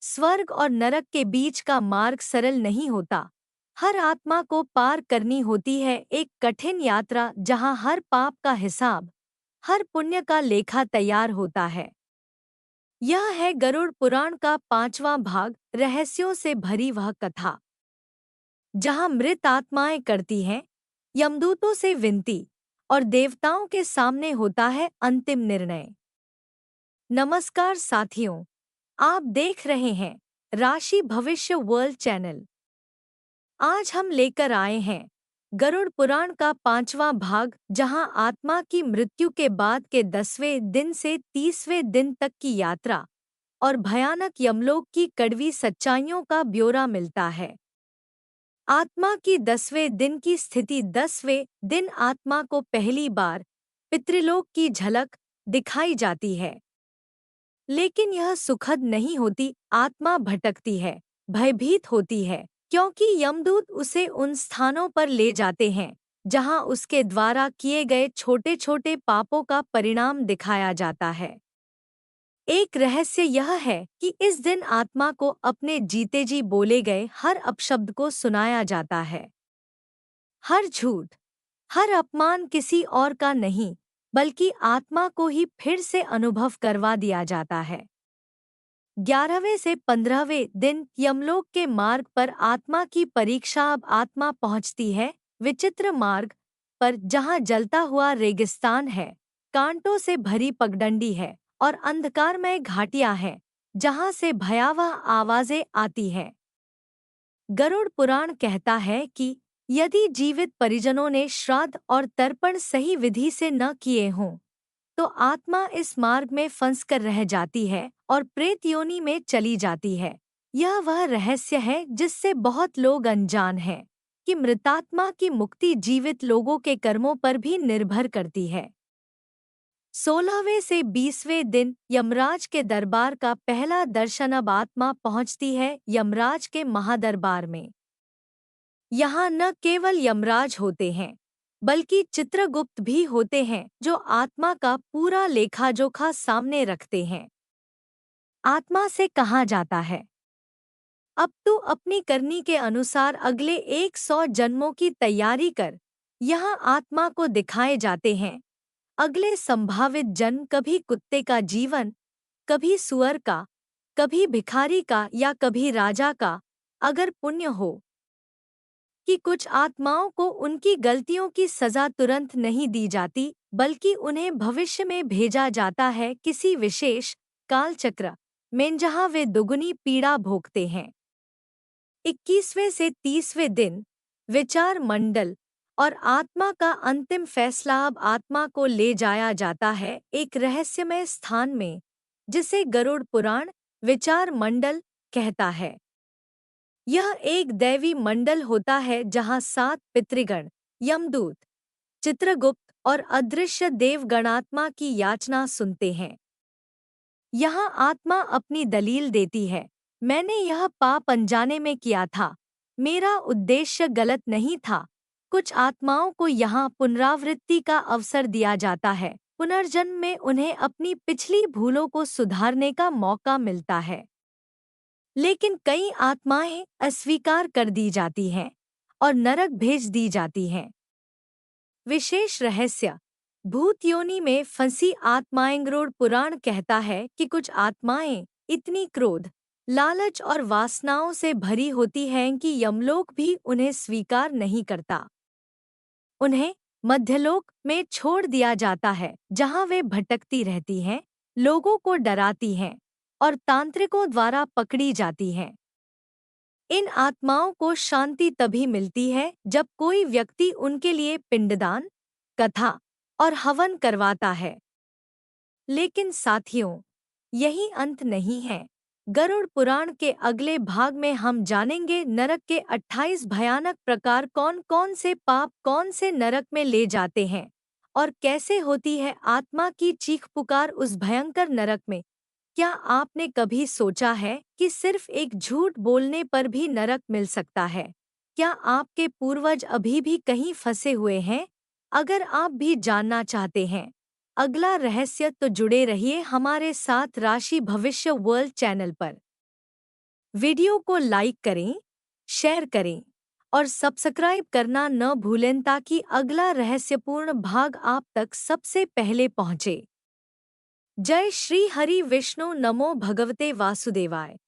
स्वर्ग और नरक के बीच का मार्ग सरल नहीं होता। हर आत्मा को पार करनी होती है एक कठिन यात्रा जहां हर पाप का हिसाब, हर पुण्य का लेखा तैयार होता है। यह है गरुड़ पुराण का 5वां भाग, रहस्यों से भरी वह कथा जहां मृत आत्माएं करती हैं यमदूतों से विनती और देवताओं के सामने होता है अंतिम निर्णय। नमस्कार साथियों, आप देख रहे हैं राशि भविष्य वर्ल्ड चैनल। आज हम लेकर आए हैं गरुड़ पुराण का 5वां भाग, जहां आत्मा की मृत्यु के बाद के 10वें दिन से 30वें दिन तक की यात्रा और भयानक यमलोक की कड़वी सच्चाइयों का ब्यौरा मिलता है। आत्मा की 10वें दिन की स्थिति। 10वें दिन आत्मा को पहली बार पितृलोक की झलक दिखाई जाती है, लेकिन यह सुखद नहीं होती। आत्मा भटकती है, भयभीत होती है, क्योंकि यमदूत उसे उन स्थानों पर ले जाते हैं जहां उसके द्वारा किए गए छोटे छोटे पापों का परिणाम दिखाया जाता है। एक रहस्य यह है कि इस दिन आत्मा को अपने जीते जी बोले गए हर अपशब्द को सुनाया जाता है। हर झूठ, हर अपमान किसी और का नहीं, बल्कि आत्मा को ही फिर से अनुभव करवा दिया जाता है। 11वें से 15वें दिन यमलोक के मार्ग पर आत्मा की परीक्षा। अब आत्मा पहुंचती है विचित्र मार्ग पर, जहां जलता हुआ रेगिस्तान है, कांटों से भरी पगडंडी है और अंधकारमय घाटियां हैं जहां से भयावह आवाजें आती हैं। गरुड़ पुराण कहता है कि यदि जीवित परिजनों ने श्राद्ध और तर्पण सही विधि से न किए हों, तो आत्मा इस मार्ग में फंस कर रह जाती है और प्रेत योनि में चली जाती है। यह वह रहस्य है जिससे बहुत लोग अनजान हैं कि मृतात्मा की मुक्ति जीवित लोगों के कर्मों पर भी निर्भर करती है। 16वें से 20वें दिन यमराज के दरबार का पहला दर्शन। अब आत्मा पहुंचती है यमराज के महादरबार में। यहाँ न केवल यमराज होते हैं, बल्कि चित्रगुप्त भी होते हैं जो आत्मा का पूरा लेखाजोखा सामने रखते हैं। आत्मा से कहा जाता है, अब तू अपनी करनी के अनुसार अगले 100 जन्मों की तैयारी कर। यहाँ आत्मा को दिखाए जाते हैं अगले संभावित जन्म, कभी कुत्ते का जीवन, कभी सुअर का, कभी भिखारी का या कभी राजा का। अगर पुण्य हो कि कुछ आत्माओं को उनकी गलतियों की सजा तुरंत नहीं दी जाती, बल्कि उन्हें भविष्य में भेजा जाता है किसी विशेष कालचक्र में जहां वे दुगुनी पीड़ा भोगते हैं। 21वें से 30वें दिन विचार मंडल और आत्मा का अंतिम फैसला। अब आत्मा को ले जाया जाता है एक रहस्यमय स्थान में जिसे गरुड़ पुराण विचार मंडल कहता है। यह एक दैवी मंडल होता है जहां 7 पितृगण, यमदूत, चित्रगुप्त और अदृश्य देवगण आत्मा की याचना सुनते हैं। यहाँ आत्मा अपनी दलील देती है, मैंने यह पाप अनजाने में किया था, मेरा उद्देश्य गलत नहीं था। कुछ आत्माओं को यहाँ पुनरावृत्ति का अवसर दिया जाता है, पुनर्जन्म में उन्हें अपनी पिछली भूलों को सुधारने का मौका मिलता है। लेकिन कई आत्माएं अस्वीकार कर दी जाती हैं और नरक भेज दी जाती हैं। विशेष रहस्य, भूत योनि में फंसी आत्माएं। गरुड़ पुराण कहता है कि कुछ आत्माएं इतनी क्रोध, लालच और वासनाओं से भरी होती हैं कि यमलोक भी उन्हें स्वीकार नहीं करता। उन्हें मध्यलोक में छोड़ दिया जाता है जहां वे भटकती रहती हैं, लोगों को डराती हैं और तांत्रिकों द्वारा पकड़ी जाती हैं। इन आत्माओं को शांति तभी मिलती है जब कोई व्यक्ति उनके लिए पिंडदान, कथा और हवन करवाता है। लेकिन साथियों, यही अंत नहीं है। गरुड़ पुराण के अगले भाग में हम जानेंगे नरक के 28 भयानक प्रकार, कौन कौन से पाप कौन से नरक में ले जाते हैं और कैसे होती है आत्मा की चीख पुकार उस भयंकर नरक में। क्या आपने कभी सोचा है कि सिर्फ एक झूठ बोलने पर भी नरक मिल सकता है? क्या आपके पूर्वज अभी भी कहीं फंसे हुए हैं? अगर आप भी जानना चाहते हैं अगला रहस्य, तो जुड़े रहिए हमारे साथ राशि भविष्य वर्ल्ड चैनल पर। वीडियो को लाइक करें, शेयर करें और सब्सक्राइब करना न भूलें ताकि अगला रहस्यपूर्ण भाग आप तक सबसे पहले पहुंचे। जय श्री हरि विष्णु, नमो भगवते वासुदेवाय।